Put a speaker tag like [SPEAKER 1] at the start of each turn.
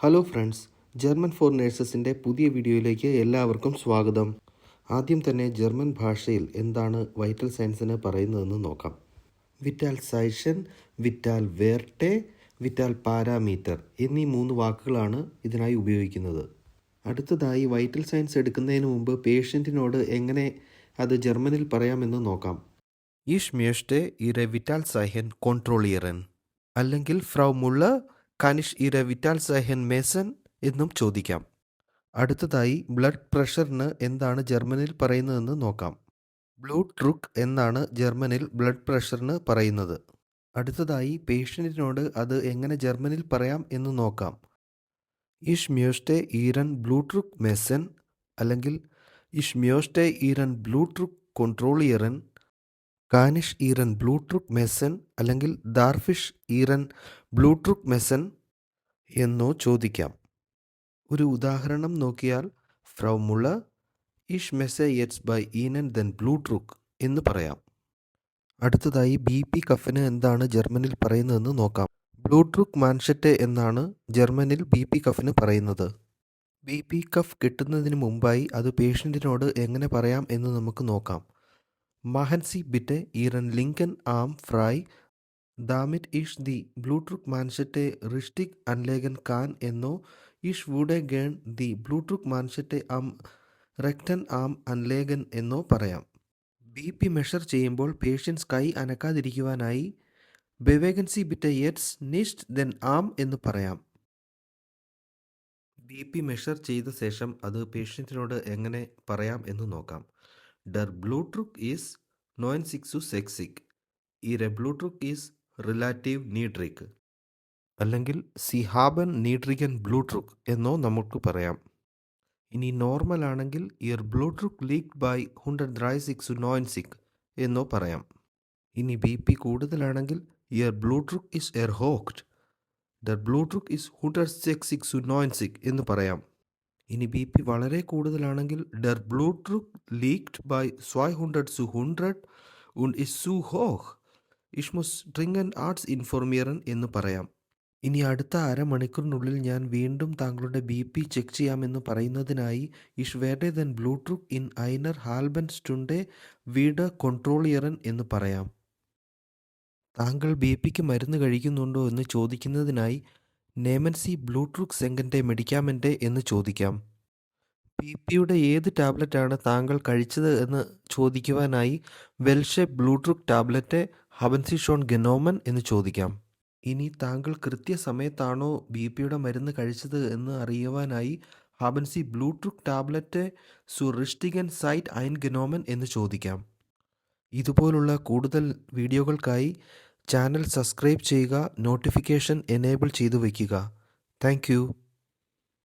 [SPEAKER 1] Hello friends, German four നേഴ്സസിൻ്റെ പുതിയ വീഡിയോയിലേക്ക് എല്ലാവർക്കും സ്വാഗതം. ആദ്യം തന്നെ ജർമ്മൻ ഭാഷയിൽ എന്താണ് വൈറ്റൽ സയൻസിന് പറയുന്നതെന്ന് നോക്കാം. വിറ്റാൽ സൈഷൻ, വിറ്റാൽ വേർട്ടെ, വിറ്റാൽ പാരാമീറ്റർ എന്നീ 3 വാക്കുകളാണ് ഇതിനായി ഉപയോഗിക്കുന്നത്. അടുത്തതായി വൈറ്റൽ സയൻസ് എടുക്കുന്നതിന് മുമ്പ് പേഷ്യൻറ്റിനോട് എങ്ങനെ അത് ജർമ്മനിൽ പറയാമെന്ന് നോക്കാം. Ich möchte Ihre Vitalzeichen kontrollieren. അല്ലെങ്കിൽ Frau Muller kann ich Ihre Vitalzeichen messen എന്നും ചോദിക്കാം. അടുത്തതായി ബ്ലഡ് പ്രഷറിന് എന്താണ് ജർമ്മനിൽ പറയുന്നതെന്ന് നോക്കാം. ബ്ലൂട്ട്ഡ്രുക്ക് എന്നാണ് ജർമ്മനിൽ ബ്ലഡ് പ്രഷറിന് പറയുന്നത്. അടുത്തതായി പേഷ്യൻറ്റിനോട് അത് എങ്ങനെ ജർമ്മനിൽ പറയാം എന്ന് നോക്കാം. Ich möchte Ihren Blutdruck messen അല്ലെങ്കിൽ Ich möchte Ihren Blutdruck kontrollieren. കാനിഷ് ഈറൻ ബ്ലൂട്ട്രുക്ക് മെസ്സൻ അല്ലെങ്കിൽ ദാർഫിഷ് ഈറൻ ബ്ലൂട്ട്രുക്ക് മെസ്സൻ എന്നോ ചോദിക്കാം. ഒരു ഉദാഹരണം നോക്കിയാൽ ഫ്രൗ മുള്ളർ ഇഷ് മെസ്സെ യെറ്റ്സ് ബൈ ഈനൻ ദെൻ ബ്ലൂട്ട്രുക്ക് എന്ന് പറയാം. അടുത്തതായി BP കഫിന് എന്താണ് ജർമ്മനിൽ പറയുന്നതെന്ന് നോക്കാം. ബ്ലൂട്ട്രുക്ക് മാൻഷറ്റെ എന്നാണ് ജർമ്മനിൽ BP കഫിന് പറയുന്നത്. BP കഫ് കിട്ടുന്നതിന് മുമ്പായി അത് പേഷ്യൻറ്റിനോട് എങ്ങനെ പറയാം എന്ന് നമുക്ക് നോക്കാം. Machen Sie bitte Ihren linken Arm frei, damit ich die Blutdruckmanschette richtig anlegen kann എന്നോ Ich würde gern die Blutdruckmanschette am rechten Arm anlegen എന്നോ പറയാം. BP മെഷർ ചെയ്യുമ്പോൾ പേഷ്യൻസ് കൈ അനക്കാതിരിക്കുവാനായി Bewegen Sie bitte jetzt nicht den Arm എന്ന് പറയാം. BP measure ചെയ്ത ശേഷം അത് പേഷ്യൻറ്റിനോട് എങ്ങനെ പറയാം എന്ന് നോക്കാം. Der Blutdruck ist 96/60. Ihre Blutdruck ist relativ niedrig. അല്ലെങ്കിൽ Sie haben niedrigen Blutdruck എന്നോ നമുക്ക് പറയാം. ഇനി നോർമൽ ആണെങ്കിൽ Ihr Blutdruck liegt bei 130/90 എന്നോ പറയാം. ഇനി BP കൂടുതലാണെങ്കിൽ Ihr Blutdruck ist erhöht. Der Blutdruck ist 160/90 എന്ന് പറയാം. ഇനി BP വളരെ കൂടുതലാണെങ്കിൽ ഡർ ബ്ലൂട്ട്ഡ്രുക്ക് leaked by 200/100 und ist zu hoch. Ich muss dringend Arzt informieren എന്ന് പറയാം. ഇനി അടുത്ത അരമണിക്കൂറിനുള്ളിൽ ഞാൻ വീണ്ടും താങ്കളുടെ BP ചെക്ക് ചെയ്യാമെന്ന് പറയുന്നതിനായി Ich werde den Blutdruck in einer halben Stunde wieder kontrollieren എന്ന് പറയാം. താങ്കൾ BPക്ക് മരുന്ന് കഴിക്കുന്നുണ്ടോ എന്ന് ചോദിക്കുന്നതിനായി Nehmen Sie Blutdrucksenkende Medikamente എന്ന് ചോദിക്കാം. BPയുടെ ഏത് ടാബ്ലറ്റാണ് താങ്കൾ കഴിച്ചത് എന്ന് ചോദിക്കുവാനായി വെൽഷെ ബ്ലൂട്ട്ഡ്രുക്ക് tablet haben Sie schon genommen എന്ന് ചോദിക്കാം. ഇനി താങ്കൾ കൃത്യസമയത്താണോ BPയുടെ മരുന്ന് കഴിച്ചത് എന്ന് അറിയുവാനായി haben Sie Blutdruck tablet zur richtigen Zeit eingenommen എന്ന് ചോദിക്കാം. ഇതുപോലുള്ള കൂടുതൽ വീഡിയോകൾക്കായി ചാനൽ സബ്സ്ക്രൈബ് ചെയ്യുക, നോട്ടിഫിക്കേഷൻ എനേബിൾ ചെയ്തു വയ്ക്കുക. Thank you.